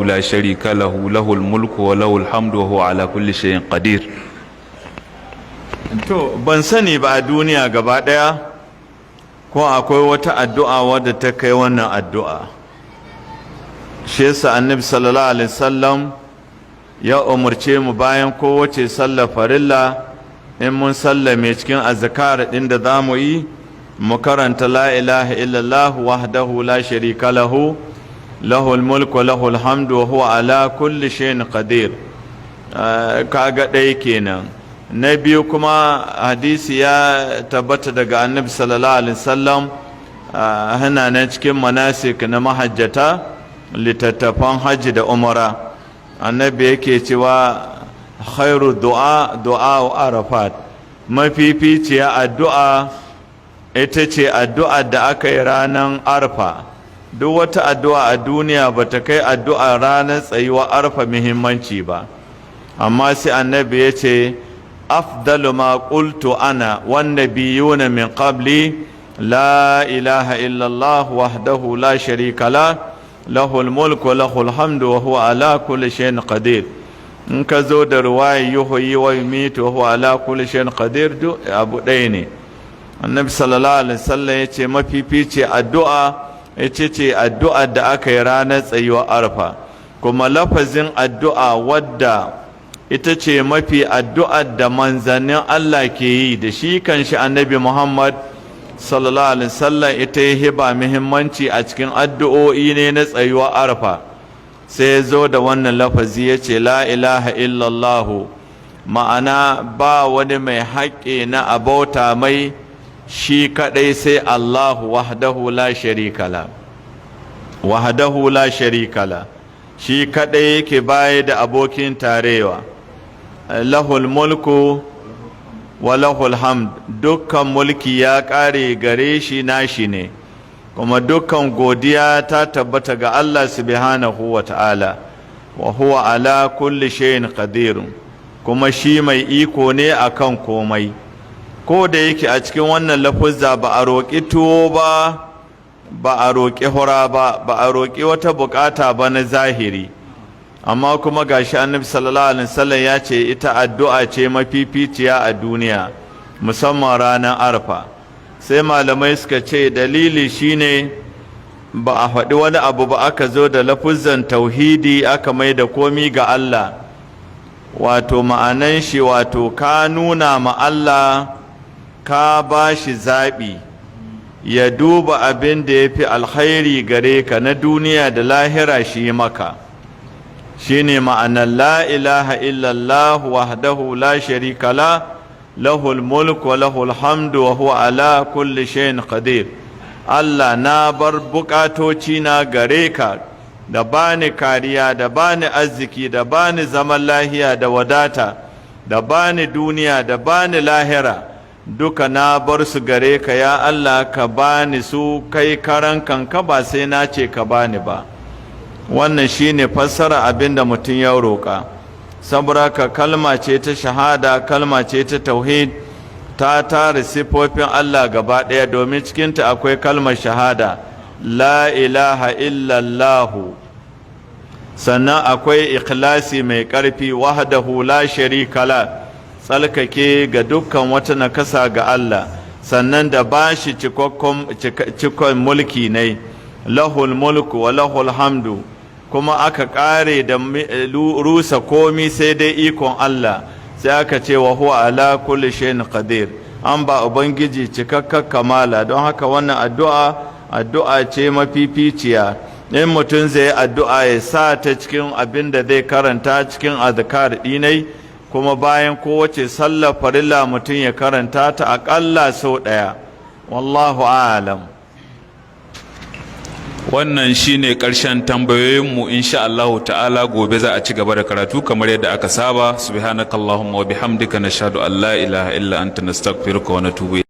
لا شريك له له الملك وله الحمد وهو على كل شيء قدير. To ban sani ba a duniya gaba ɗaya ko akwai wata addu'a wadda ta kai wannan addu'a. Shi yasa Annabi sallallahu alaihi wasallam ya umarce mu bayan kowace sallar farilla in mun sallame cikin azkar ɗin da za mu yi mu karanta la ilaha illallah wahdahu la sharika lahu lahul mulku wa lahul hamdu wa huwa ala kulli shay'in qadir. Kaga ɗaya kenan. Na biyu kuma hadisi ya tabbata daga Annabi sallallahu alaihi wasallam hana nan cikin manasik na mahajjata littattafan hajji da umara. Annabi yake cewa khairu du'a arafat, mafificiya addu'a ita ce addu'a da aka yi ranar arfa. Duk wata addu'a a duniya ba ta kai addu'a ranar tsayuwa arfa muhimmanci ba, amma sai Annabi ya ce afdalu ma qultu ana wan nabiyuna min qabli la ilaha illallah wahdahu la sharika la lahul mulku wa lahul hamdu wa huwa ala kulli shay'in qadir. In ka zo da ruwayi yuhyi wa yumitu wa huwa ala kulli shay'in qadir duk abu ɗaya ne. Annabi sallallahu alaihi wasallam ya ce mafifici addu'a ita ce addu'a da aka yi ranar tsayuwar arfa, kuma lafazin addu'a wadda ita ce mafi addu'ar da manzannin Allah ke yi da shi kanshi Annabi Muhammad sallallahu alaihi wasallam ita ya hiba muhimmanci a cikin addu'o'i ne na tsayuwar arfa. Sai ya zo da wannan lafazi ya ce la ilaha illallah, ma'ana ba wani mai haƙƙi na abauta mai shi kaɗai sai Allah wahdahu la sharika la, wahdahu la sharika la, shi kaɗai yake baya da abokin tarewa. Lahul mulku wa lahul hamd, dukkan mulki ya ƙare gare shi nashi ne, kuma dukkan godiya ta tabbata ga Allah subhanahu wa ta'ala, wa huwa ala kulli shay'in qadir, kuma shi mai iko ne akan komai. Ko da yake a cikin wannan lafuzza ba a roƙi tuwo ba, ba a roƙi hura ba, ba a roƙi wata buƙata ba na zahiri, amma kuma gashi Annabi sallallahu alaihi wasallam ya ce ita addu'a ce mafificiya a duniya, musamman ranar arfa. Sai malamai suka ce dalili shine ba a faɗi wani abu ba, aka zo da lafuzzan tauhidi aka mai da komi ga Allah, wato ma'anan shi wato ka nuna ma Allah ka ba shi zaɓi ya duba abin da ya fi alkhairi gare ka na duniya da lahira shi maka. Shine ma'anar la ilaha illallah wahdahu la sharika la lahul mulku wa lahul hamdu wa huwa ala kulli shay'in qadir. Allah, na bar bukatoci na gare ka, da bani kariya, da bani arziki, da bani zaman lahiya da wadata, da bani duniya, da bani lahira, duka na bar su gare ka ya Allah, ka bani su kai karan kanka ba sai na ce ka bani ba. Wannan shine fassara abinda mutum ya roƙa. Saboda ka kalma ce ta shahada, kalma ce ta tauhid, ta tara sifofin Allah gaba ɗaya, domin cikinta akwai kalmar shahada la ilaha illallahu, sannan akwai ikhlasi mai ƙarfi wahdahu la sharika la, tsalkake ga dukkan wata nakasa ga Allah, sannan da bashi cikon mulki ne, lahul mulku wa lahul hamdu, kuma aka ƙare da rusa komi sai dai ikon Allah, sai aka ce wa huwa ala kulli shay'in qadir, an ba ubangiji cikakkar kamala. Don haka wannan addu'a ce mafificiya. In mutum zai addu'a ya sa ta cikin abin da zai karanta cikin azkar dinai, kuma bayan kowace sallar farilla mutum ya karanta ta aƙalla sau ɗaya. Wallahu a'lam. Wannan shine ƙarshen tambayoyinmu, insha Allah ta'ala gobe za a ci gaba da karatu kamar yadda aka saba. Subhanakallahumma wa bihamdika nashhadu an la ilaha illa anta nastaghfiruka wa natubu